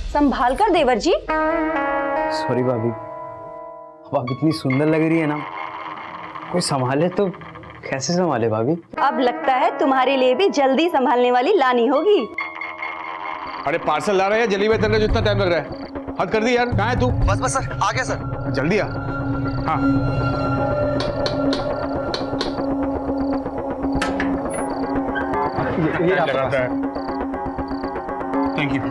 संभाल कर देवर जी। सॉरी भाभी, अब आप इतनी सुंदर लग रही है ना, कोई संभाले तो कैसे संभाले भाभी? अब लगता है तुम्हारे लिए भी जल्दी संभालने वाली लानी होगी। अरे पार्सल ला रहा है, जल्दी में तेरे जितना टाइम लग रहा है, हद कर दी यार। कहाँ है तू? बस बस सर, आ गया सर। जल्दी आ। हाँ ये लगाता है। Thank you.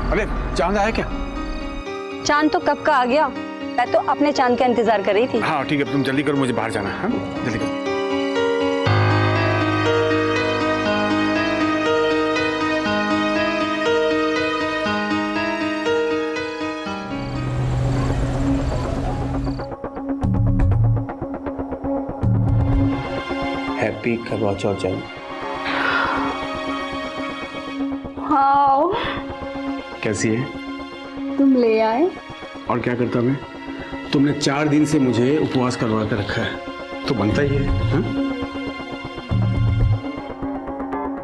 अरे चांद आया क्या? चांद तो कब का आ गया, मैं तो अपने चांद का इंतजार कर रही थी। हाँ ठीक है, तुम जल्दी करो, मुझे बाहर जाना है। हाँ? जल्दी करो। हैप्पी करवा चौथ जन्म। हाँ कैसी है? तुम ले आए। और क्या करता मैं? तुमने 4 दिन से मुझे उपवास करवा कर रखा है, तो बनता ही है। हाँ?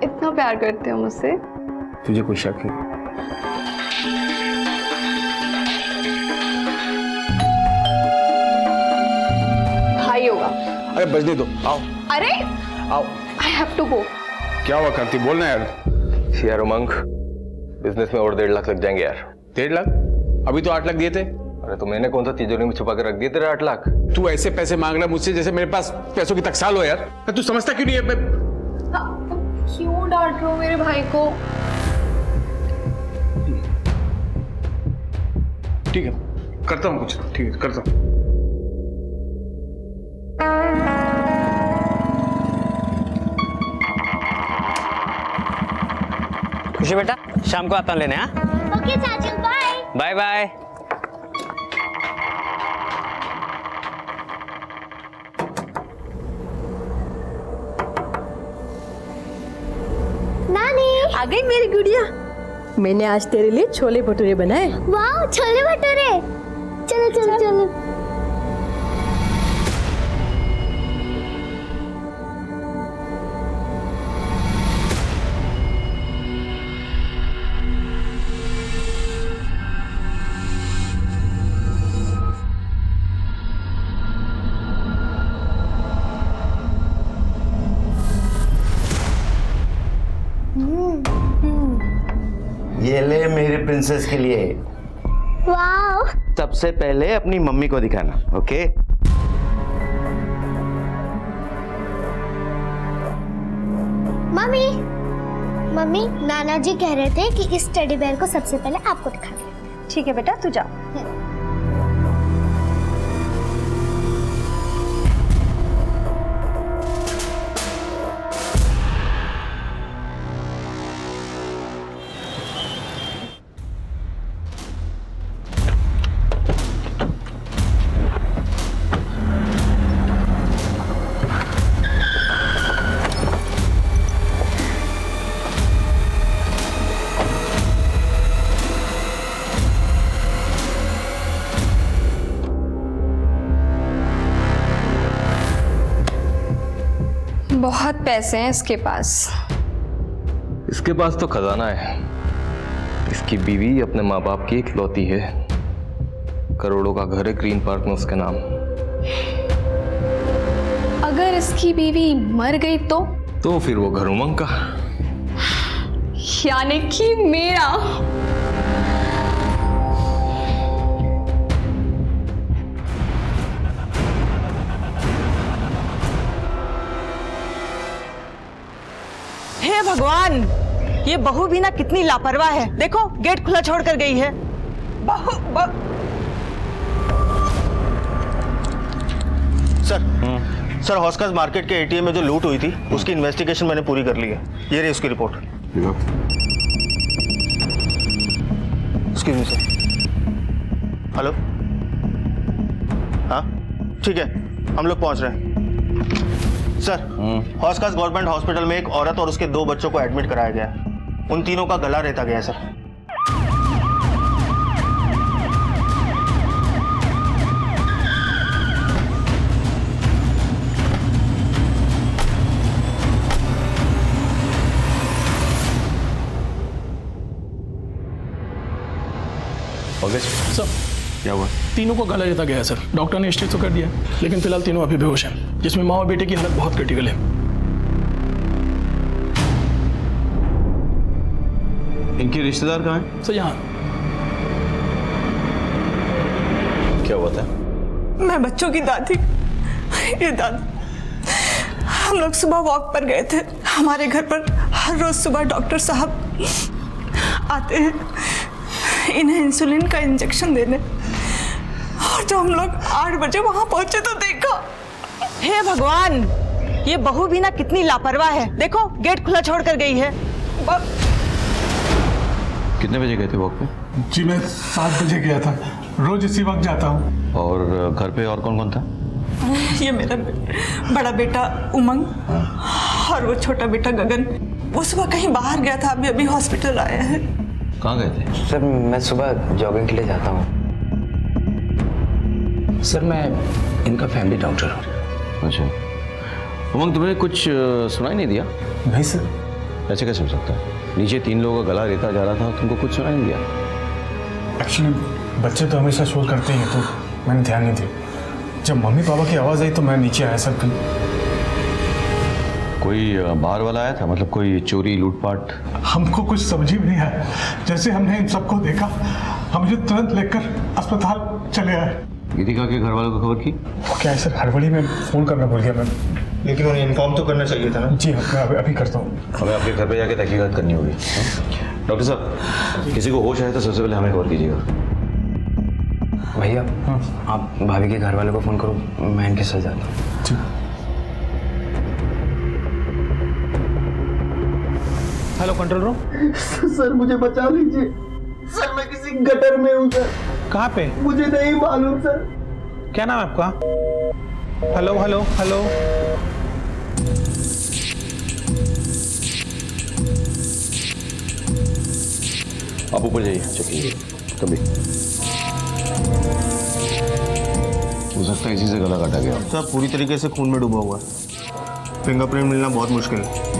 इतना प्यार करते हो मुझसे? तुझे कोई शक है? भाई होगा। अरे बजने दो, आओ अरे आओ। I have to go. क्या हुआ कार्ती, बोलना यार। यार उमंग, बिजनेस में और 1.5 लाख लग जाएंगे यार। 1.5 लाख? अभी तो 8 लाख दिए थे। अरे तो मैंने कौन सा तिजोरी में छुपा कर रख दिए तेरे 8 लाख? तू ऐसे पैसे मांग रहा है मुझसे जैसे मेरे पास पैसों की टकसाल हो यार। तू समझता क्यों नहीं है? क्यों डांट रहे हो मेरे भाई को? ठीक है, करता हूँ कुछ। ठीक है, करता हूँ। खुशी बेटा, शाम को आता हूँ लेने। हाँ ओके चाचू, बाय बाय बाय। नानी। आ गई मेरी गुड़िया। मैंने आज तेरे लिए छोले भटूरे बनाए। वाह, छोले भटूरे। चलो चलो चलो। ये ले मेरी प्रिंसेस के लिए। वाह। सबसे पहले अपनी मम्मी को दिखाना, ओके? मम्मी, मम्मी, नाना जी कह रहे थे कि इस टेडी बेयर को सबसे पहले आपको दिखाना। ठीक है बेटा, तू जा। बहुत पैसे हैं इसके पास। इसके पास तो खजाना है। इसकी बीवी अपने माँ बाप की इकलौती है। करोड़ों का घर है ग्रीन पार्क में उसके नाम। अगर इसकी बीवी मर गई तो फिर वो घर उमंग का। यानी कि मेरा। हे भगवान, ये बहू भी ना कितनी लापरवाह है। देखो गेट खुला छोड़ कर गई है। सर हॉस्कर्स मार्केट के एटीएम में जो लूट हुई थी उसकी इन्वेस्टिगेशन मैंने पूरी कर ली है। ये रही उसकी report. Excuse me sir. Hello, हाँ ठीक है, हम लोग पहुंच रहे हैं। सर, हॉस्कर्स गवर्नमेंट हॉस्पिटल में एक औरत और उसके 2 बच्चों को एडमिट कराया गया है। उन तीनों का गला रेता गया है सर। पंकज सर क्या हुआ? तीनों को गला देता गया है सर। डॉक्टर ने स्टेज तो कर दिया, लेकिन फिलहाल तीनों अभी बेहोश हैं, जिसमें माँ और बेटे की हालत बहुत क्रिटिकल है। इनके रिश्तेदार कहाँ हैं? सर यहाँ क्या हुआ था? मैं बच्चों की दादी, ये दादी, हम लोग सुबह वॉक पर गए थे। हमारे घर पर हर रोज सुबह डॉक्टर साहब आते हैं इन्हें इंसुलिन का इंजेक्शन देने, और जब हम लोग 8 बजे वहां पहुंचे तो देखा। हे भगवान, ये बहू भी ना कितनी लापरवाह है। देखो गेट खुला छोड़ कर गई है। कितने बजे गए थे वॉक पे? जी मैं 7 बजे गया था, रोज इसी वक्त जाता हूँ। और घर पे और कौन कौन था? ये मेरा बड़ा बेटा उमंग और वो छोटा बेटा गगन। वो सुबह कहीं बाहर गया था, अभी अभी हॉस्पिटल आया है। कहाँ गए थे? सर मैं सुबह जॉगिंग के लिए जाता हूँ। सर मैं इनका फैमिली डॉक्टर हूँ। अच्छा उमंग, तुम्हें कुछ सुनाई नहीं दिया? नहीं सर। ऐसे कैसे हो सकता है? नीचे 3 लोगों का गला रेता जा रहा था, तुमको कुछ सुनाई नहीं दिया? एक्चुअली बच्चे तो हमेशा शोर करते हैं, तो मैंने ध्यान नहीं दिया। जब मम्मी पापा की आवाज़ आई तो मैं नीचे आया सर। कोई बाहर वाला आया था? मतलब कोई चोरी लूटपाट? हमको कुछ समझ ही नहीं आया। जैसे हमने इन सबको देखा, हम मुझे तुरंत लेकर अस्पताल चले आए। गीतिका के घर वालों को खबर की? वो क्या है सर, हड़बड़ी में फ़ोन करना भूल गया मैं। लेकिन उन्हें इन्फॉर्म तो करना चाहिए था ना। जी हाँ, मैं अभी करता हूँ। हमें आपके घर पे जाके तहकीकात करनी होगी। डॉक्टर साहब, किसी को होश आए तो सबसे पहले हमें खबर कीजिएगा। भैया आप भाभी के घर वालों को फ़ोन करो, मैं इनके साथ जाता हूँ। जी। Hello control room. सर मुझे बचा लीजिए सर, मैं किसी गटर में हूँ सर। कहाँ पे? मुझे नहीं मालूम सर। क्या नाम है आपका? Hello hello hello. आप ऊपर जाइए, चेक कीजिए। कभी हो सकता है इसी से गला काटा गया। सर पूरी तरीके से खून में डूबा हुआ है, फिंगरप्रिंट मिलना बहुत मुश्किल है।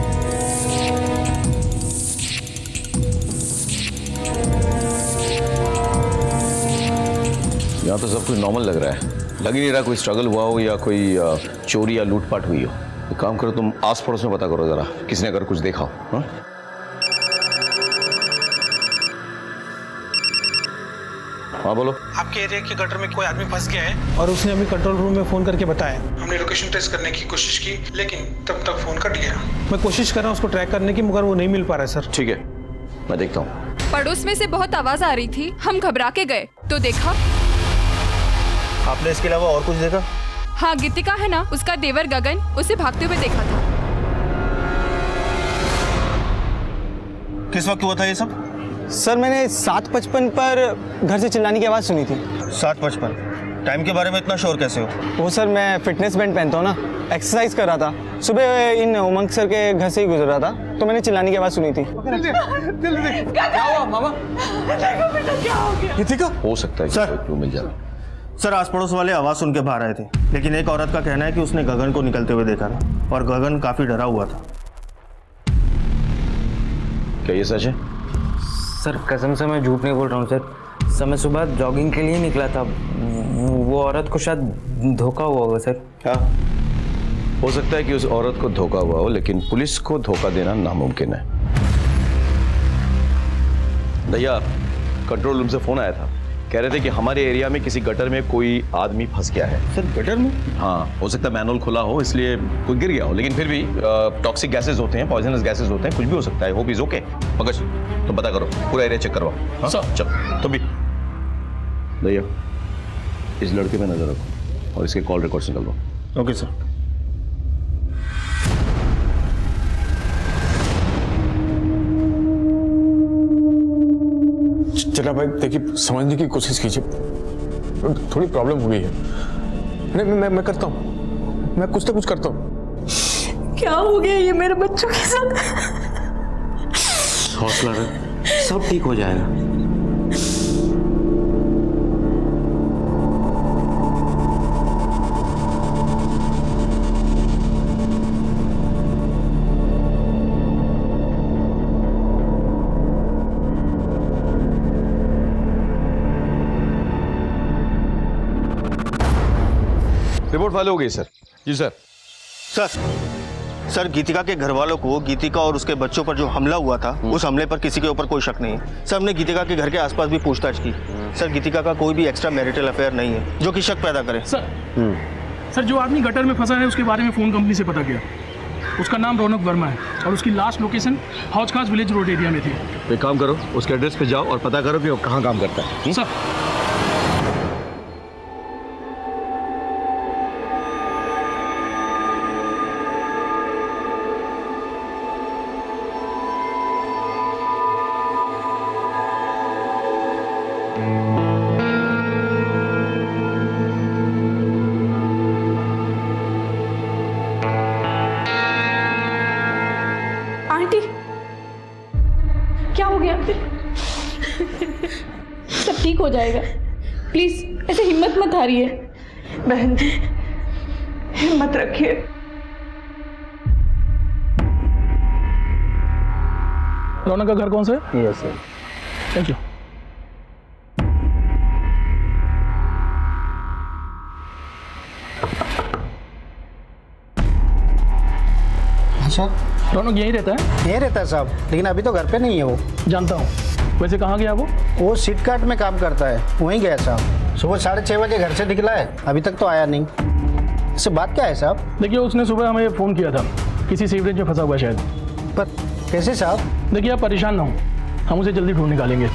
यहाँ तो सब कुछ नॉर्मल लग रहा है, लग ही नहीं रहा कोई स्ट्रगल हुआ हो या कोई चोरी या लूटपाट हुई हो। एक काम करो, तुम आस पड़ोस में पता करो जरा, किसने अगर कुछ देखा हो। हाँ? हाँ बोलो। आपके एरिया के गटर में कोई आदमी फंस गया है और उसने अभी कंट्रोल रूम में फोन करके बताया। हमने लोकेशन ट्रेस करने की कोशिश की, लेकिन तब तक फोन कट गया। मैं कोशिश कर रहा हूँ उसको ट्रैक करने की, मगर वो नहीं मिल पा रहा है सर। ठीक है, मैं देखता हूँ। पड़ोस में से बहुत आवाज आ रही थी, हम घबरा के गए तो देखा। आपने इसके अलावा और कुछ देखा? हाँ, गीतिका है ना, उसका देवर गगन उसे भागते हुए देखा था। किस वक्त हुआ था ये सब? सर मैंने 7:55 पर घर से चिल्लाने की आवाज़ सुनी थी। 7:55? टाइम के बारे में इतना श्योर कैसे हो? वो सर मैं फिटनेस बैंड पहनता हूँ ना, एक्सरसाइज कर रहा था। सुबह इन उमंग सर के घर से ही गुजर रहा था तो मैंने चिल्लाने की आवाज़ सुनी थी। क्या हुआ मामा? देखो बेटा क्या हो गया। गीतिका हो सकता है कि सर। कोई क्लू मिल जाए। सर आस पड़ोस वाले आवाज़ सुन के बाहर आए थे, लेकिन एक औरत का कहना है कि उसने गगन को निकलते हुए देखा था और गगन काफ़ी डरा हुआ था। क्या ये सच है? सर कसम से मैं झूठ नहीं बोल रहा हूँ सर। मैं सुबह जॉगिंग के लिए निकला था, वो औरत को शायद धोखा हुआ होगा सर। हाँ, हो सकता है कि उस औरत को धोखा हुआ हो, लेकिन पुलिस को धोखा देना नामुमकिन है। भैया, कंट्रोल रूम से फोन आया था, कह रहे थे कि हमारे एरिया में किसी गटर में कोई आदमी फंस गया है। सर गटर में? हाँ, हो सकता है मैनुअल खुला हो इसलिए कोई गिर गया हो, लेकिन फिर भी टॉक्सिक गैसेस होते हैं, पॉइजनस गैसेस होते हैं, कुछ भी हो सकता है। Hope is okay. मगर तुम पता करो, पूरा एरिया चेक करवाओ। हाँ? चल तो भी भैया इस लड़के पे नजर रखो और इसके कॉल रिकॉर्ड्स निकलवाओ। Okay sir. चला भाई देखिए, समझने की कोशिश कीजिए, थोड़ी प्रॉब्लम हो गई है। मैं करता हूँ, मैं कुछ ना कुछ करता हूँ। क्या हो गया ये मेरे बच्चों के साथ? हौसला रख, सब ठीक हो जाएगा। रिपोर्ट फाइल हो गई सर। जी सर। सर गीतिका के घर वालों को गीतिका और उसके बच्चों पर जो हमला हुआ था उस हमले पर किसी के ऊपर कोई शक नहीं है। सर हमने गीतिका के घर के आसपास भी पूछताछ की। सर गीतिका का कोई भी एक्स्ट्रा मैरिटल अफेयर नहीं है जो कि शक पैदा करे। सर जो आदमी गटर में फंसा है उसके बारे में फ़ोन कंपनी से पता किया। उसका नाम रौनक वर्मा है और उसकी लास्ट लोकेशन हौज खास विलेज रोड एरिया में थी। एक काम करो, उसके एड्रेस पे जाओ और पता करो कि वो कहाँ काम करता है। सर आंटी क्या हो गया? सब ठीक हो जाएगा, प्लीज ऐसे हिम्मत मत हारिए। बहन जी हिम्मत रखिए। रौनक का घर कौन सा है? Yes sir. Thank you. अच्छा रौनक यहीं रहता है? यहीं रहता है साहब, लेकिन अभी तो घर पे नहीं है वो। जानता हूँ। वैसे कहाँ गया वो सीट कार्ट में काम करता है, वहीं गया साहब। सुबह 6:30 बजे घर से निकला है, अभी तक तो आया नहीं। इससे बात क्या है साहब? देखिए उसने सुबह हमें फ़ोन किया था, किसी सीवरेज में फंसा हुआ शायद। पर कैसे साहब? देखिए आप परेशान ना हो, हम उसे जल्दी ढूंढ निकालेंगे।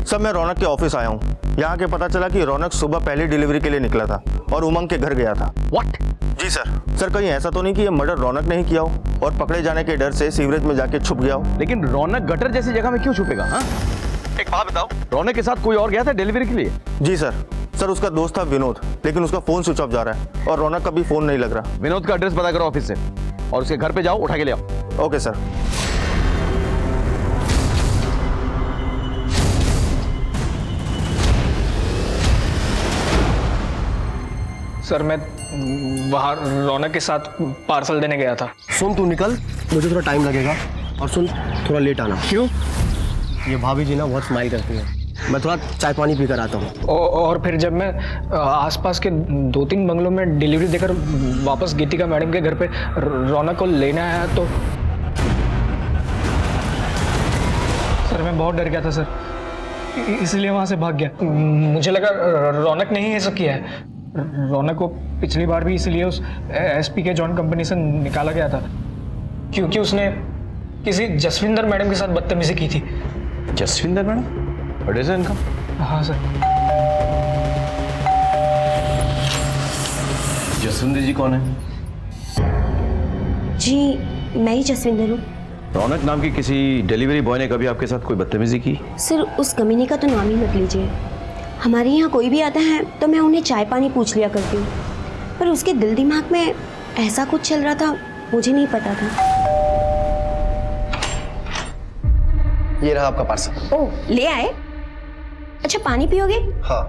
सर मैं रौनक के ऑफिस आया हूँ। यहाँ के पता चला कि रौनक सुबह पहली डिलीवरी के लिए निकला था और उमंग के घर गया था। व्हाट? जी सर कहीं ऐसा तो नहीं कि ये मर्डर रौनक ने ही किया हो और पकड़े जाने के डर से सीवरेज में जाके छुप गया हो? लेकिन रौनक गटर जैसी जगह में क्यों छुपेगा? हाँ, एक बात बताओ, रौनक के साथ कोई और गया था डिलीवरी के लिए? जी सर उसका दोस्त था विनोद, लेकिन उसका फोन स्विच ऑफ जा रहा है और रौनक का भी फोन नहीं लग रहा। विनोद का एड्रेस पता करो ऑफिस से और उसके घर पे जाओ, उठा के ले आओ। Okay sir. सर मैं बाहर रौनक के साथ पार्सल देने गया था। सुन तू निकल, मुझे थोड़ा टाइम लगेगा। और सुन थोड़ा लेट आना। क्यों? ये भाभी जी ना बहुत स्माइल करती है, मैं थोड़ा चाय पानी पी कर आता हूँ। और फिर जब मैं आसपास के 2-3 बंगलों में डिलीवरी देकर वापस गीतिका मैडम के घर पे रौनक को लेने आया तो सर मैं बहुत डर गया था सर, इसलिए वहाँ से भाग गया। मुझे लगा रौनक ने ही ये सब किया है। रौनक को पिछली बार भी इसलिए उस एसपी के जॉन कंपनी से निकाला गया था क्योंकि उसने किसी जसविंदर मैडम के साथ बदतमीजी की थी। जसविंदर मैडम? एड्रेस है इनका? हाँ सर। जसविंदर जी कौन है? जी मैं ही जसविंदर हूँ। रौनक नाम की किसी डिलीवरी बॉय ने कभी आपके साथ कोई बदतमीजी की? सर उस कमीने का तो नाम ही मत लीजिए। हमारे यहाँ कोई भी आता है तो मैं उन्हें चाय पानी पूछ लिया करती हूँ, पर उसके दिल दिमाग में ऐसा कुछ चल रहा था मुझे नहीं पता था। ये रहा आपका पार्सल। ओह ले आए? अच्छा पानी पियोगे? हाँ।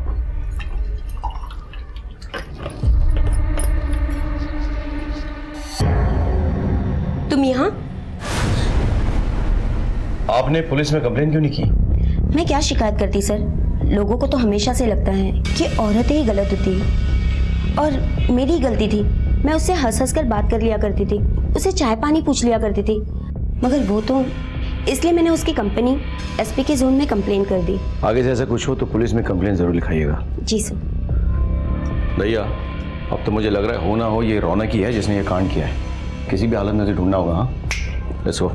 तुम यहाँ? आपने पुलिस में कंप्लेन क्यों नहीं की? मैं क्या शिकायत करती सर, लोगों को तो हमेशा से लगता है कि औरतें ही गलत होती हैं और मेरी गलती थी। मैं उससे हंस हंस कर बात कर लिया करती थी, उसे चाय पानी पूछ लिया करती थी, मगर वो तो इसलिए मैंने उसकी कंपनी एसपी के जोन में कंप्लेन कर दी। आगे से ऐसा कुछ हो तो पुलिस में कंप्लेन जरूर लिखाइएगा। जी सर। भैया अब तो मुझे लग रहा है हो ना हो ये रौनक ही है जिसने ये कांड किया है। किसी भी हालत में तो ढूंढना होगा। हाँ लेट्स गो।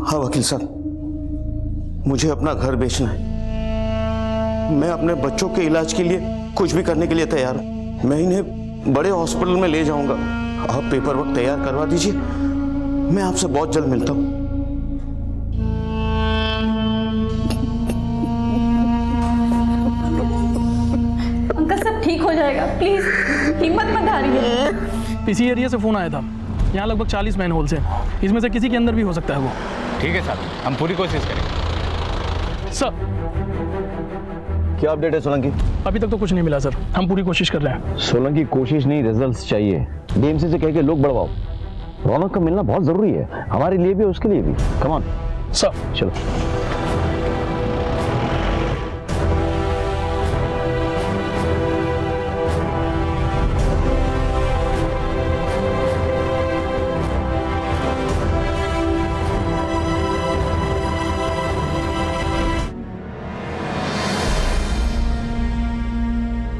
हाँ वकील साहब, मुझे अपना घर बेचना है। मैं अपने बच्चों के इलाज के लिए कुछ भी करने के लिए तैयार हूं। मैं इन्हें बड़े हॉस्पिटल में ले जाऊंगा। आप पेपर वर्क तैयार करवा दीजिए, मैं आपसे बहुत जल्द मिलता हूं। अंकल सब ठीक हो जाएगा, प्लीज हिम्मत मत हारिए। इसी एरिया से फ़ोन आया था। यहाँ लगभग 40 मैन होल्स हैं, इसमें से किसी के अंदर भी हो सकता है वो। ठीक है साहब, हम पूरी कोशिश करेंगे। सर क्या अपडेट है सोलंकी? अभी तक तो कुछ नहीं मिला सर, हम पूरी कोशिश कर रहे हैं। सोलंकी कोशिश नहीं रिजल्ट्स चाहिए। डीएमसी से कह के लोग बढ़वाओ। रौनक का मिलना बहुत जरूरी है, हमारे लिए भी और उसके लिए भी। Come on sir. चलो।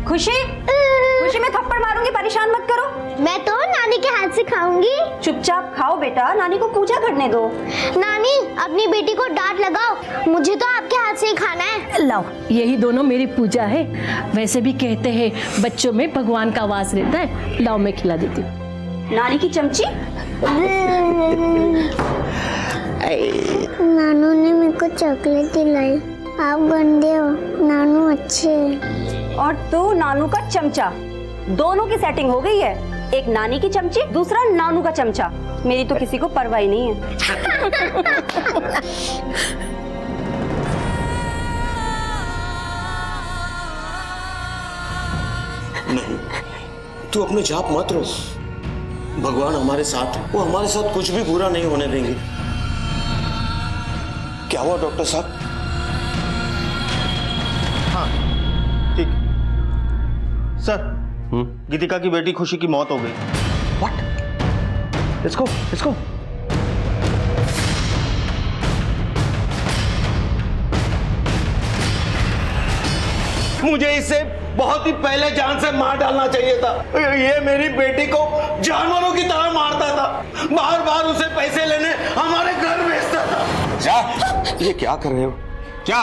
खुशी, खुशी मैं थप्पड़ मारूंगी, परेशान मत करो। मैं तो नानी के हाथ से खाऊंगी। चुपचाप खाओ बेटा, नानी को पूजा करने दो। नानी अपनी बेटी को डांट लगाओ, मुझे तो आपके हाथ से ही खाना है। लाओ, यही दोनों मेरी पूजा है। वैसे भी कहते हैं बच्चों में भगवान का वास रहता है। लाओ मैं खिला देती हूँ। नानी की चमची। नानू ने मेरे को चॉकलेट दिलाई। आप गंदे हो, नानू अच्छे हैं। और तू नानू का चमचा, दोनों की सेटिंग हो गई है। एक नानी की चमची, दूसरा नानू का चमचा। मेरी तो किसी को परवाह ही नहीं है। नहीं, तू अपने जाप मत रो। भगवान हमारे साथ है, वो हमारे साथ कुछ भी बुरा नहीं होने देंगे। क्या हुआ डॉक्टर साहब? हाँ ठीक सर, गीतिका की बेटी खुशी की मौत हो गई। What? Let's go, let's go. मुझे इसे बहुत ही पहले जान से मार डालना चाहिए था। ये मेरी बेटी को जानवरों की तरह मारता था, बार बार उसे पैसे लेने हमारे घर भेजता था। क्या ये क्या कर रहे हो? क्या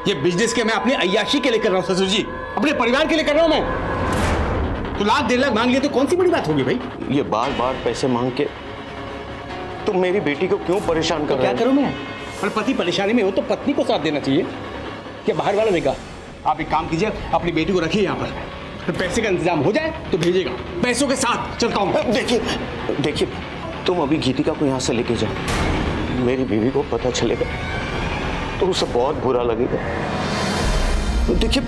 ये बिजनेस के मैं अपनी अय्याशी के लिए कर रहा हूँ ससुर जी, अपने परिवार के लिए कर रहा हूँ मैं। तो लाख 1.5 लाख मांग लिए तो कौन सी बड़ी बात होगी भाई? ये बार बार पैसे मांग के तुम मेरी बेटी को क्यों परेशान कर रहे हो? क्या करूं मैं? और पति परेशानी में हो तो पत्नी को साथ देना चाहिए कि बाहर वालों ने कहा। आप एक काम कीजिए, अपनी बेटी को रखिए यहाँ पर, तो पैसे का इंतजाम हो जाए तो भेजिएगा, पैसों के साथ चलता हूँ। देखिए तुम अभी गीतिका को यहाँ से लेके जाओ। मेरी बीवी को पता चलेगा तो उसे बहुत बुरा लगेगा। देखिए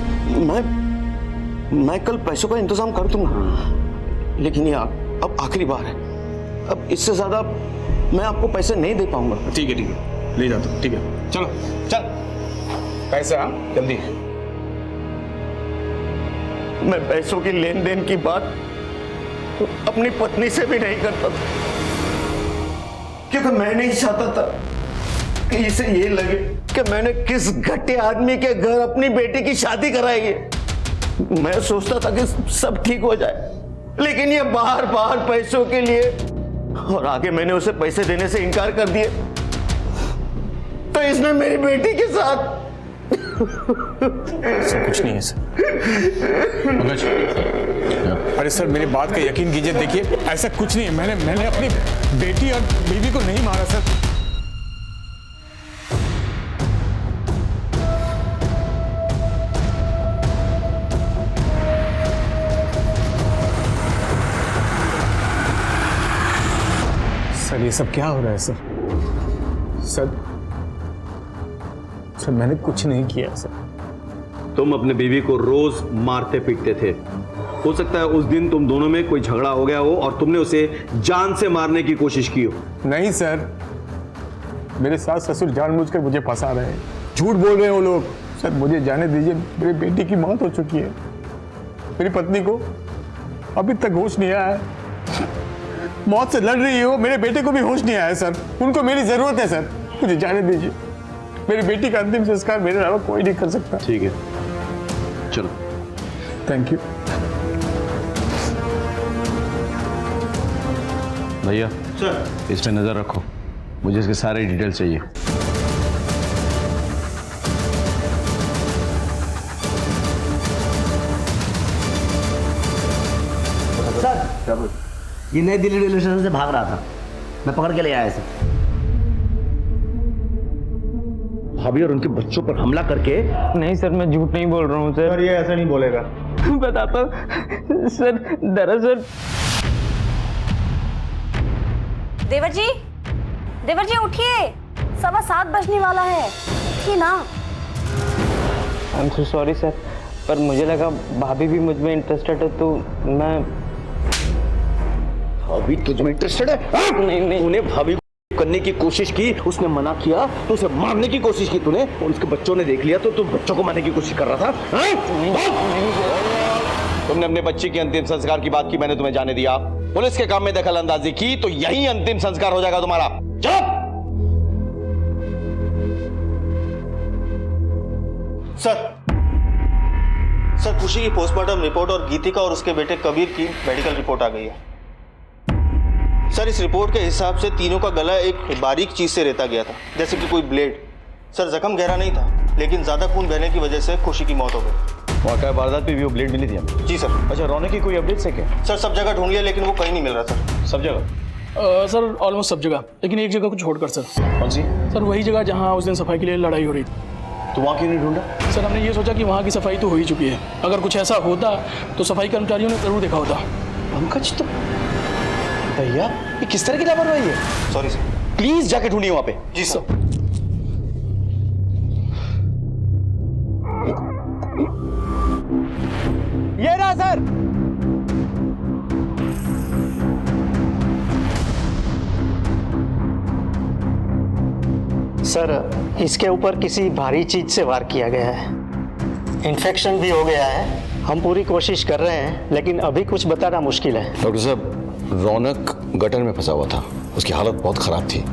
मैं कल पैसों का इंतजाम कर दूंगा, लेकिन ये अब आखिरी बार है। अब इससे ज्यादा मैं आपको पैसे नहीं दे पाऊंगा। ठीक है ले जाता हूँ। ठीक है चलो चल, पैसा जल्दी। मैं पैसों की लेन देन की बात अपनी पत्नी से भी नहीं करता था, क्योंकि मैं नहीं चाहता था कि इसे ये लगे कि मैंने किस घटिया आदमी के घर अपनी बेटी की शादी कराई है। मैं सोचता था कि सब ठीक हो जाए, लेकिन ये बार बार पैसों के लिए, और आगे मैंने उसे पैसे देने से इनकार कर दिए तो इसने मेरी बेटी के साथ। सर कुछ नहीं है सर। अरे सर मेरी बात का यकीन कीजिए, देखिए ऐसा कुछ नहीं है। मैंने अपनी बेटी और बीवी को नहीं मारा सर। सर ये सब क्या हो रहा है सर? सर मैंने कुछ नहीं किया सर। तुम अपने बीवी को रोज मारते पीटते थे। हो सकता है उस दिन तुम दोनों में कोई झगड़ा हो गया हो और तुमने उसे जान से मारने की कोशिश की हो। नहीं सर, मेरे सास ससुर जानबूझकर मुझे फंसा रहे हैं, झूठ बोल रहे हैं वो लोग। सर मुझे जाने दीजिए, मेरी बेटी की मौत हो चुकी है। मेरी पत्नी को अभी तक होश नहीं आया है, मौत से लड़ रही हो। मेरे बेटे को भी होश नहीं आया सर, उनको मेरी जरूरत है सर, मुझे जाने दीजिए। मेरी बेटी का अंतिम संस्कार मेरे अलावा कोई नहीं कर सकता। ठीक है चलो। थैंक यू भैया। सर इस पे नजर रखो, मुझे इसके सारे डिटेल चाहिए। सर ये नई दिल्ली रेलवे स्टेशन से भाग रहा था, मैं पकड़ के ले आया सर। भाभी और उनके बच्चों पर हमला करके। नहीं सर, मैं झूठ नहीं बोल रहा हूँ सर। ये ऐसा नहीं बोलेगा। बताता हूँ सर, दरअसल। देवर जी उठिए, 7:15 बजने वाला है, उठिए ना। I am so sorry sir, पर मुझे लगा भाभी भी मुझ में इंटरेस्टेड है तो मैं। भाभी तुझ में इंटरेस्टेड है? नहीं, तूने भाभी को करने की कोशिश की, उसने मना किया तो उसे मारने की कोशिश की तूने, और उसके बच्चों ने देख लिया तो तू बच्चों को मारने की कोशिश कर रहा था। तुमने अपने बच्चे के अंतिम संस्कार की बात की, मैंने तुम्हें जाने दिया। पुलिस के काम में दखल अंदाजी की तो यही अंतिम संस्कार हो जाएगा तुम्हारा। चुप! सर खुशी की पोस्टमार्टम रिपोर्ट और गीतिका और उसके बेटे कबीर की मेडिकल रिपोर्ट आ गई है। सर इस रिपोर्ट के हिसाब से तीनों का गला एक बारीक चीज से रेता गया था, जैसे कि कोई ब्लेड। सर जख्म गहरा नहीं था, लेकिन ज्यादा खून बहने की वजह से खुशी की मौत हो गई। वाकई वारदात पे भी वो ब्लेड मिली थी हमें। जी सर। अच्छा, रौनक की कोई अपडेट है क्या? सर सब जगह ढूंढ लिया लेकिन वो कहीं नहीं मिल रहा सर। सब जगह? सर ऑलमोस्ट सब जगह, लेकिन एक जगह को छोड़कर सर। कौन सी? सर वही जगह जहाँ उस दिन सफाई के लिए लड़ाई हो रही थी। तो वहाँ क्यों नहीं ढूंढा? सर हमने ये सोचा कि वहाँ की सफाई तो हो ही चुकी है, अगर कुछ ऐसा होता तो सफाई कर्मचारियों ने जरूर देखा होता। पंकज तो भैया ये किस तरह की लापरवाही है? Sorry sir. प्लीज जाके ढूंढिए वहाँ पे। जी सर। ये रहा सर। सर इसके ऊपर किसी भारी चीज से वार किया गया है, इन्फेक्शन भी हो गया है। हम पूरी कोशिश कर रहे हैं लेकिन अभी कुछ बताना मुश्किल है। डॉक्टर साहब, रौनक गटर में फंसा हुआ था, उसकी हालत बहुत खराब थी,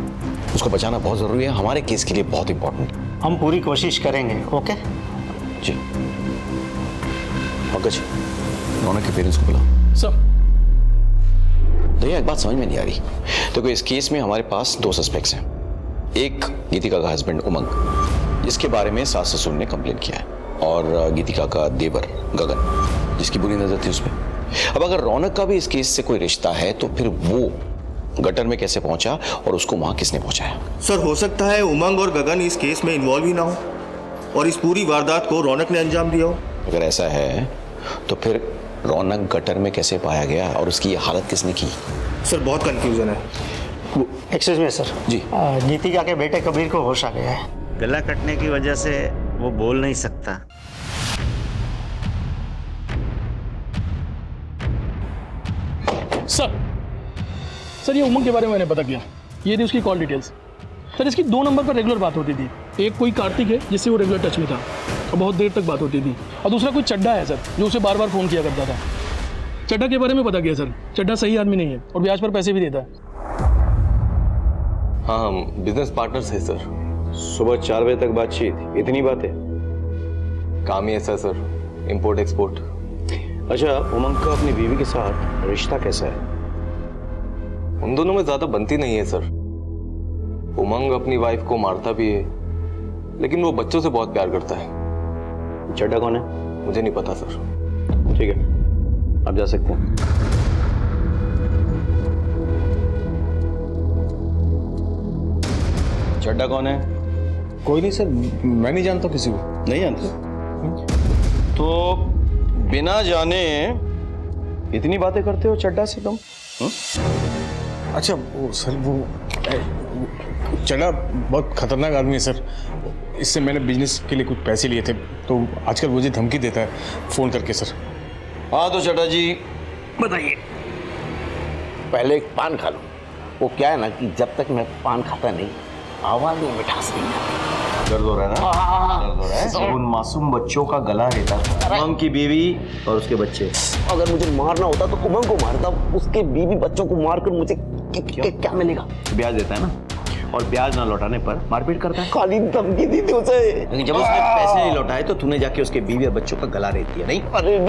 उसको बचाना बहुत जरूरी है, हमारे केस के लिए बहुत इंपॉर्टेंट। हम पूरी कोशिश करेंगे। ओके जी। पंकज, रौनक के पेरेंट्स को बुलाओ। सर भैया एक बात समझ में नहीं आ रही। देखो इस केस में हमारे पास 2 सस्पेक्ट्स हैं। एक गीतिका का हस्बैंड उमंग, जिसके बारे में सास ससुर ने कंप्लेन किया है, और गीतिका का देवर गगन, जिसकी बुरी नजर थी उसमें। अब अगर रौनक का भी इस केस से कोई रिश्ता है तो फिर वो गटर में कैसे पहुंचा और उसको वहां किसने पहुंचाया? सर हो सकता है उमंग और गगन इस केस में इन्वॉल्व ही ना हो और इस पूरी वारदात को रौनक ने अंजाम दिया हो। अगर ऐसा है तो फिर रौनक गटर में कैसे पाया गया और उसकी ये हालत किसने की? सर बहुत कंफ्यूजन है। Excuse me sir. जी। गीतिका के बेटे कबीर को होश आ गया है। गला कटने की वजह से वो बोल नहीं सकता। सर ये उमंग के बारे में मैंने पता किया, ये थी उसकी कॉल डिटेल्स। सर इसकी 2 नंबर पर रेगुलर बात होती थी। एक कोई कार्तिक है जिससे वो रेगुलर टच में था और बहुत देर तक बात होती थी, और दूसरा कोई चड्डा है सर जो उसे बार बार फ़ोन किया करता था। चड्डा के बारे में पता किया सर, चड्डा सही आदमी नहीं है और ब्याज पर पैसे भी देता है। हाँ हम बिजनेस पार्टनर्स हैं सर। सुबह 4 बजे तक बातचीत, इतनी बातें। काम ही ऐसा सर, इंपोर्ट एक्सपोर्ट। अच्छा, उमंग का अपनी बीवी के साथ रिश्ता कैसा है? उन दोनों में ज्यादा बनती नहीं है सर। उमंग अपनी वाइफ को मारता भी है, लेकिन वो बच्चों से बहुत प्यार करता है। चड्डा कौन है? मुझे नहीं पता सर। ठीक है, आप जा सकते हैं। चड्डा कौन है? कोई नहीं सर, मैं नहीं जानता किसी को। नहीं जानते? तो बिना जाने इतनी बातें करते हो चड्डा से तुम? अच्छा वो सर वो चड्डा बहुत खतरनाक आदमी है सर। इससे मैंने बिजनेस के लिए कुछ पैसे लिए थे, तो आजकल मुझे धमकी देता है फ़ोन करके सर। हाँ तो चड्डा जी बताइए। पहले एक पान खा लो। वो क्या है ना कि जब तक मैं पान खाता नहीं, आवाज में मिठास नहीं आती। दर्द हो रहा है ना? दर्द हो रहा है? उन मासूम बच्चों का गला रहता था, उमंग की बीवी और उसके बच्चे। अगर मुझे मारना होता तो उमंग को मारता, उसके बीवी बच्चों को मारकर मुझे क्या मिलेगा? ब्याज देता है ना, और ब्याज ना लौटाने पर मारपीट करता है। खाली धमकी दी थी उसे। लेकिन जब उसने पैसे नहीं लौटाए तो तूने जाके उसके बीवी और बच्चों का गला रेत दिया, नहीं? अरे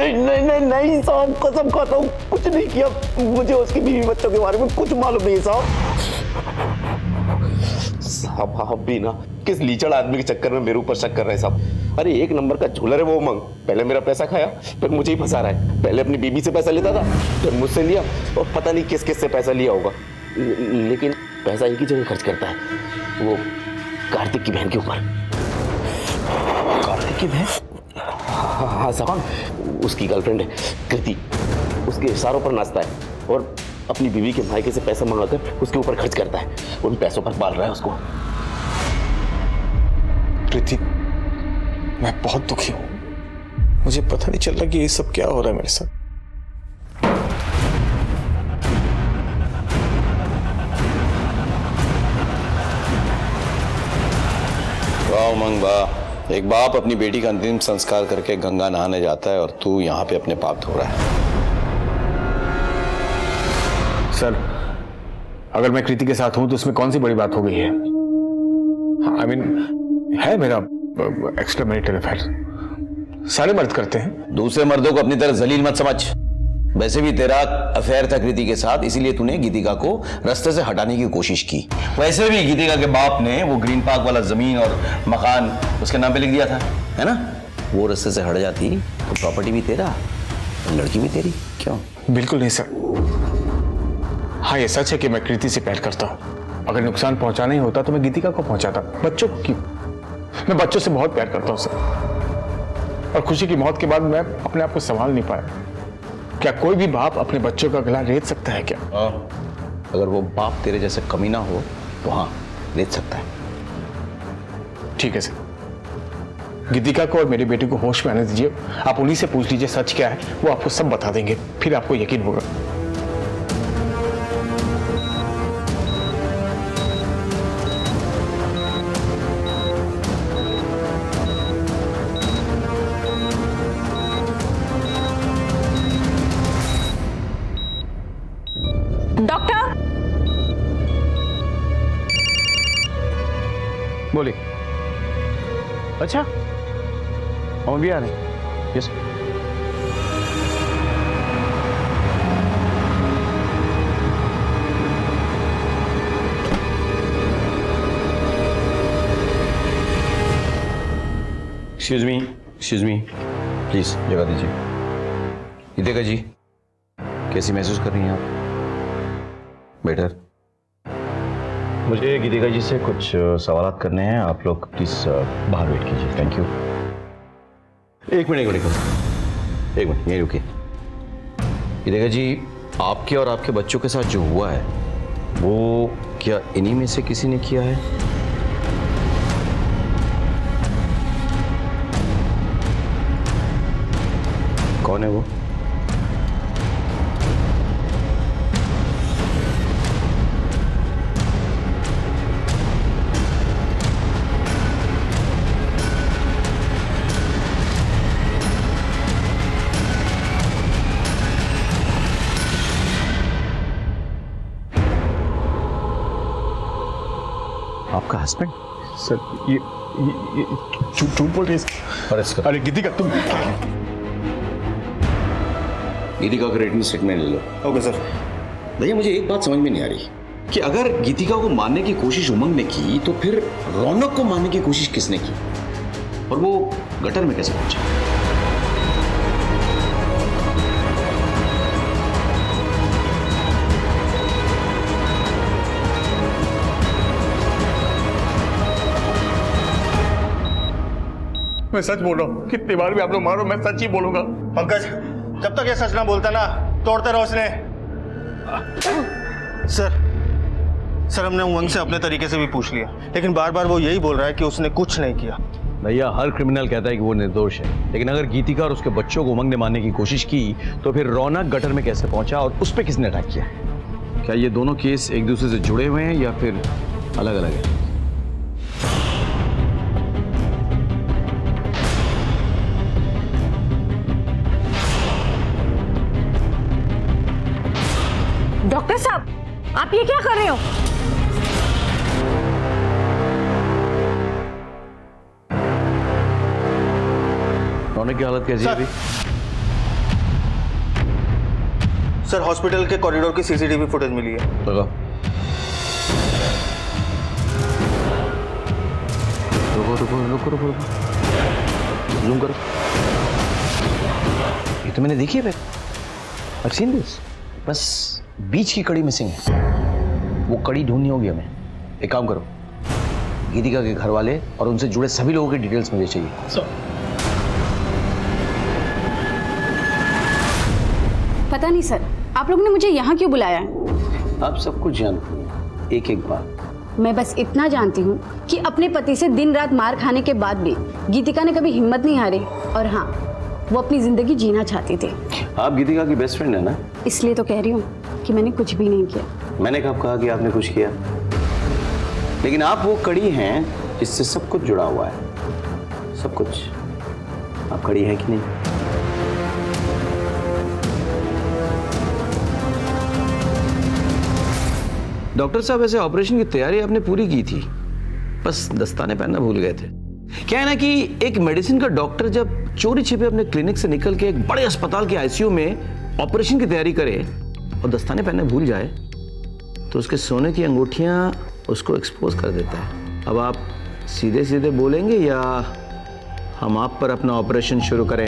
नहीं साहब, कसम खाता हूँ कुछ नहीं किया। मुझे उसकी बीवी बच्चों के बारे में कुछ मालूम नहीं साहब। आप भी ना किस लीचड़ आदमी के चक्कर में मेरे ऊपर शक कर रहे हैं साहब। अरे एक नंबर का झूलर है वो उमंग। पहले मेरा पैसा खाया, फिर मुझे ही फंसा रहा है। पहले अपनी बीबी से पैसा लेता था, फिर मुझसे लिया, और पता नहीं किस किस से पैसा लिया होगा। लेकिन पैसा एक ही जगह खर्च करता है, वो कार्तिक की बहन के ऊपर। कार्तिक की बहन? हाँ साहब, उसकी गर्लफ्रेंड है कृति। उसके इशारों पर नाचता है और अपनी बीवी के मायके से पैसा मंगाकर उसके ऊपर खर्च करता है। उन पैसों पर पाल रहा है उसको। कृति, मैं बहुत दुखी हूँ। मुझे पता नहीं चल रहा कि ये सब क्या हो रहा है मेरे साथ। उमंग वाह, एक बाप अपनी बेटी का अंतिम संस्कार करके गंगा नहाने जाता है और तू यहाँ पे अपने पाप धो रहा है। सर, अगर मैं कृति के साथ हूं तो उसमें कौन सी बड़ी बात हो गई है? आई मीन है मेरा एक्स्ट्रा मैरिटल अफेयर, सारे मर्द करते हैं। दूसरे मर्दों को अपनी तरह जलील मत समझ। वैसे भी तेरा अफेयर था कृति के साथ, इसीलिए तूने गीतिका को रास्ते से हटाने की कोशिश की। वैसे भी गीतिका के बाप ने वो ग्रीन पार्क वाला जमीन और मकान उसके नाम पे लिख दिया था, है ना? वो रास्ते से हट जाती तो प्रॉपर्टी भी तेरा और लड़की भी तेरी। क्यों? बिल्कुल नहीं सर। हाँ, ये सच है कि मैं कृति से प्यार करता हूँ। अगर नुकसान पहुंचाना ही होता तो मैं गीतिका को पहुंचाता, बच्चों को क्यों? मैं बच्चों से बहुत प्यार करता हूँ सर, और खुशी की मौत के बाद मैं अपने आप को संभाल नहीं पाया। क्या कोई भी बाप अपने बच्चों का गला रेत सकता है क्या? अगर वो बाप तेरे जैसे कमीना हो तो हाँ, रेत सकता है। ठीक है सर, गीतिका को और मेरी बेटी को होश में आने दीजिए। आप उन्हीं से पूछ लीजिए सच क्या है, वो आपको सब बता देंगे, फिर आपको यकीन होगा। डॉक्टर, बोलिए। अच्छा, हम भी आ रहे हैं। यस। एक्सक्यूज मी, प्लीज जगह दीजिए। गीतिका जी, कैसी महसूस कर रही हैं आप? बेटर। मुझे गीतिका जी से कुछ सवाल करने हैं, आप लोग प्लीज बाहर वेट कीजिए। Thank you. एक मिनट यहीं रुकिए। गीतिका जी, आपके और आपके बच्चों के साथ जो हुआ है वो क्या इन्हीं में से किसी ने किया है? कौन है वो? आपका हस्बैंड? सर, ये झूठ बोल रही है। अरे गीतिका, तुम गीतिका का रिटन स्टेटमेंट ले लो। Okay sir. भैया, मुझे एक बात समझ में नहीं आ रही कि अगर गीतिका को मारने की कोशिश उमंग ने की तो फिर रौनक को मारने की कोशिश किसने की, और वो गटर में कैसे पहुंचा? मैं सच बोल रहा हूँ। कितनी बार भी आप लोग मारो, मैं सच ही बोलूंगा। पंकज, जब तक ये सच ना बोलता ना, तोड़ते रहो उसने। सर हमने उमंग से अपने तरीके से भी पूछ लिया, लेकिन बार बार वो यही बोल रहा है कि उसने कुछ नहीं किया। भैया, हर क्रिमिनल कहता है कि वो निर्दोष है, लेकिन अगर गीतिका और उसके बच्चों को उमंग ने मारने की कोशिश की तो फिर रौनक गटर में कैसे पहुंचा और उस पर किसने अटैक किया? क्या ये दोनों केस एक दूसरे से जुड़े हुए हैं या फिर अलग अलग है? डॉक्टर साहब, आप ये क्या कर रहे हो? रौनक की हालत कैसी है अभी? सर, हॉस्पिटल के कॉरिडोर की सीसीटीवी फुटेज मिली है। लगा। रुको। जूम करो। ये तो मैंने देखी है। I've seen this। बस बीच की कड़ी मिसिंग है, वो कड़ी ढूंढनी होगी हमें। एक काम करो, गीतिका के घर वाले और उनसे जुड़े सभी लोगों की डिटेल्स मुझे चाहिए। पता नहीं सर, आप लोगों ने मुझे यहाँ क्यों बुलाया है? आप सब कुछ जानते हैं, एक एक बात। मैं बस इतना जानती हूँ कि अपने पति से दिन रात मार खाने के बाद भी गीतिका ने कभी हिम्मत नहीं हारी, और हाँ, वो अपनी जिंदगी जीना चाहती थी। आप गीतिका की बेस्ट फ्रेंड है ना? इसलिए तो कह रही हूँ कि मैंने कुछ भी नहीं किया। मैंने कब कहा कि आपने कुछ किया? लेकिन आप वो कड़ी हैं इससे सब कुछ जुड़ा हुआ है, सब कुछ। आप खड़ी हैं कि नहीं? डॉक्टर साहब, ऐसे ऑपरेशन की तैयारी आपने पूरी की थी, बस दस्ताने पहनना भूल गए थे। क्या है ना कि एक मेडिसिन का डॉक्टर जब चोरी छिपे अपने क्लिनिक से निकल के एक बड़े अस्पताल के आईसीयू में ऑपरेशन की तैयारी करे और दस्ताने पहनने भूल जाए तो उसके सोने की अंगूठियां उसको एक्सपोज कर देता है। अब आप सीधे सीधे बोलेंगे या हम आप पर अपना ऑपरेशन शुरू करें?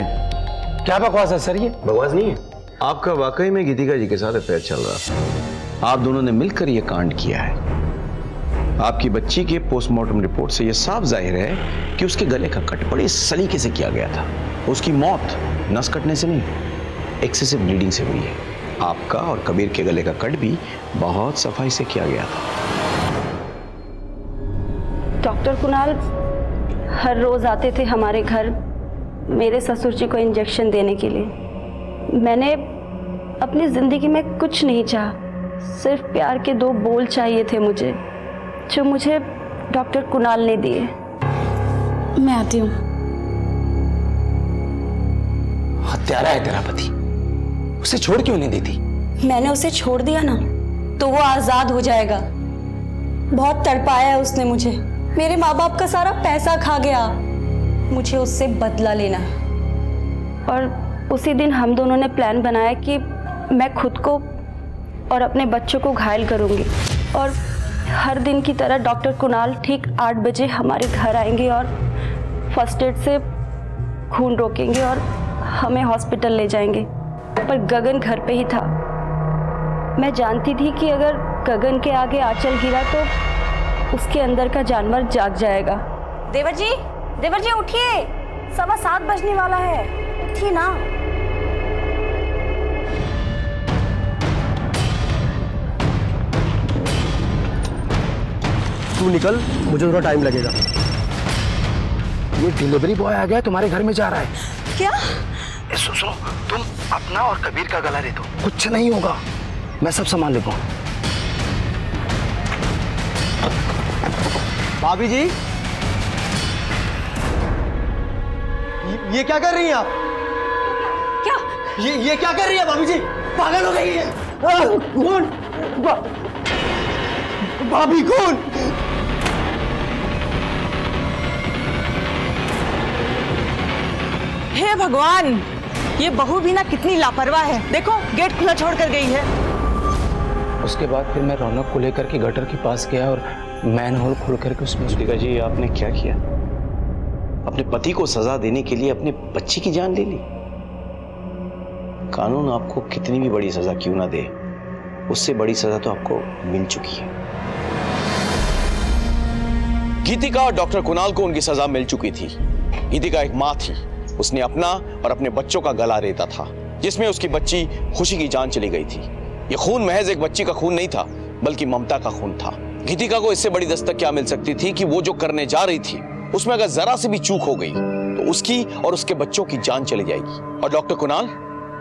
क्या बकवास है सर ये? बकवास नहीं है, आपका वाकई में गीतिका जी के साथ अफेयर चल रहा था। आप दोनों ने मिलकर यह कांड किया है। आपकी बच्ची के पोस्टमार्टम रिपोर्ट से यह साफ जाहिर है कि उसके गले का कट बड़े सलीके से किया गया था। उसकी मौत नस कटने से नहीं, एक्सेसिव ब्लीडिंग से हुई है। आपका और कबीर के गले का कट भी बहुत सफाई से किया गया था। डॉक्टर कुणाल हर रोज आते थे हमारे घर मेरे ससुर जी को इंजेक्शन देने के लिए। मैंने अपनी जिंदगी में कुछ नहीं चाहा, सिर्फ प्यार के 2 बोल चाहिए थे मुझे, जो मुझे डॉक्टर कुणाल ने दिए। मैं आती हूँ। हत्यारा है तेरा पति, उसे छोड़ क्यों नहीं देती? मैंने उसे छोड़ दिया ना तो वो आजाद हो जाएगा। बहुत तड़पाया है उसने मुझे, मेरे माँ बाप का सारा पैसा खा गया। मुझे उससे बदला लेना है। और उसी दिन हम दोनों ने प्लान बनाया कि मैं खुद को और अपने बच्चों को घायल करूंगी और हर दिन की तरह डॉक्टर कुणाल ठीक 8 बजे हमारे घर आएंगे और फर्स्ट एड से खून रोकेंगे और हमें हॉस्पिटल ले जाएंगे। पर गगन घर पे ही था। मैं जानती थी कि अगर गगन के आगे आंचल गिरा तो उसके अंदर का जानवर जाग जाएगा। देवर जी उठिए, 7:15 बजने वाला है, उठिए ना। तू निकल, मुझे थोड़ा टाइम लगेगा। ये डिलीवरी बॉय आ गया, तुम्हारे घर में जा रहा है। क्या? सुनो, तुम अपना और कबीर का गला दे दो, कुछ नहीं होगा, मैं सब संभाल लेता हूँ। भाभी जी, ये क्या कर रही हैं आप? क्या? ये क्या कर रही है भाभी जी? पागल हो गई है? कौन? भाभी कौन? हे भगवान, ये बहू भी ना कितनी लापरवाह है। देखो गेट खुला छोड़ कर गई है। उसके बाद फिर मैं रौनक को लेकर के गटर के पास गया और मैन होल खोल करके उसमें। गीतिका जी, आपने क्या किया? अपने पति को सजा देने के लिए अपने बच्ची की जान ले ली। कानून आपको कितनी भी बड़ी सजा क्यों ना दे, उससे बड़ी सजा तो आपको मिल चुकी है। गीतिका और डॉक्टर कुणाल को उनकी सजा मिल चुकी थी। गीतिका एक मां थी, उसने अपना और अपने बच्चों का गला रेता था, जिसमें उसकी बच्ची खुशी की जान चली गई थी। यह खून महज एक बच्ची का खून नहीं था, बल्कि ममता का खून था। गीतिका को इससे बड़ी दस्तक क्या मिल सकती थी कि वो जो करने जा रही थी उसमें अगर जरा से भी चूक हो गई तो उसकी और उसके बच्चों की जान चली जाएगी। और डॉक्टर कुणाल,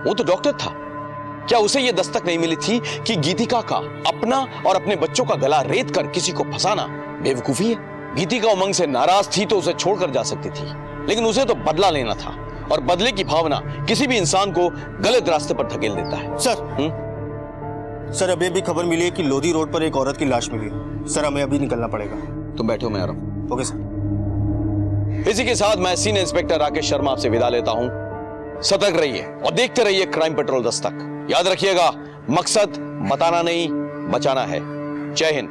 वो तो डॉक्टर था, क्या उसे यह दस्तक नहीं मिली थी कि गीतिका का अपना और अपने बच्चों का गला रेत कर किसी को फंसाना बेवकूफी है? गीतिका उमंग से नाराज थी तो उसे छोड़कर जा सकती थी, लेकिन उसे तो बदला लेना था, और बदले की भावना किसी भी इंसान को गलत रास्ते पर धकेल देता है। सर अभी भी खबर मिली है कि लोधी रोड पर एक औरत की लाश मिली है। सर हमें अभी निकलना पड़ेगा। तुम बैठो, मैं आ रहा हूं। Okay sir. इसी के साथ मैं सीनियर इंस्पेक्टर राकेश शर्मा आपसे विदा लेता हूं। सतर्क रहिए और देखते रहिए क्राइम पेट्रोल दस्तक। याद रखिएगा, मकसद बताना नहीं, बचाना है। जय हिंद।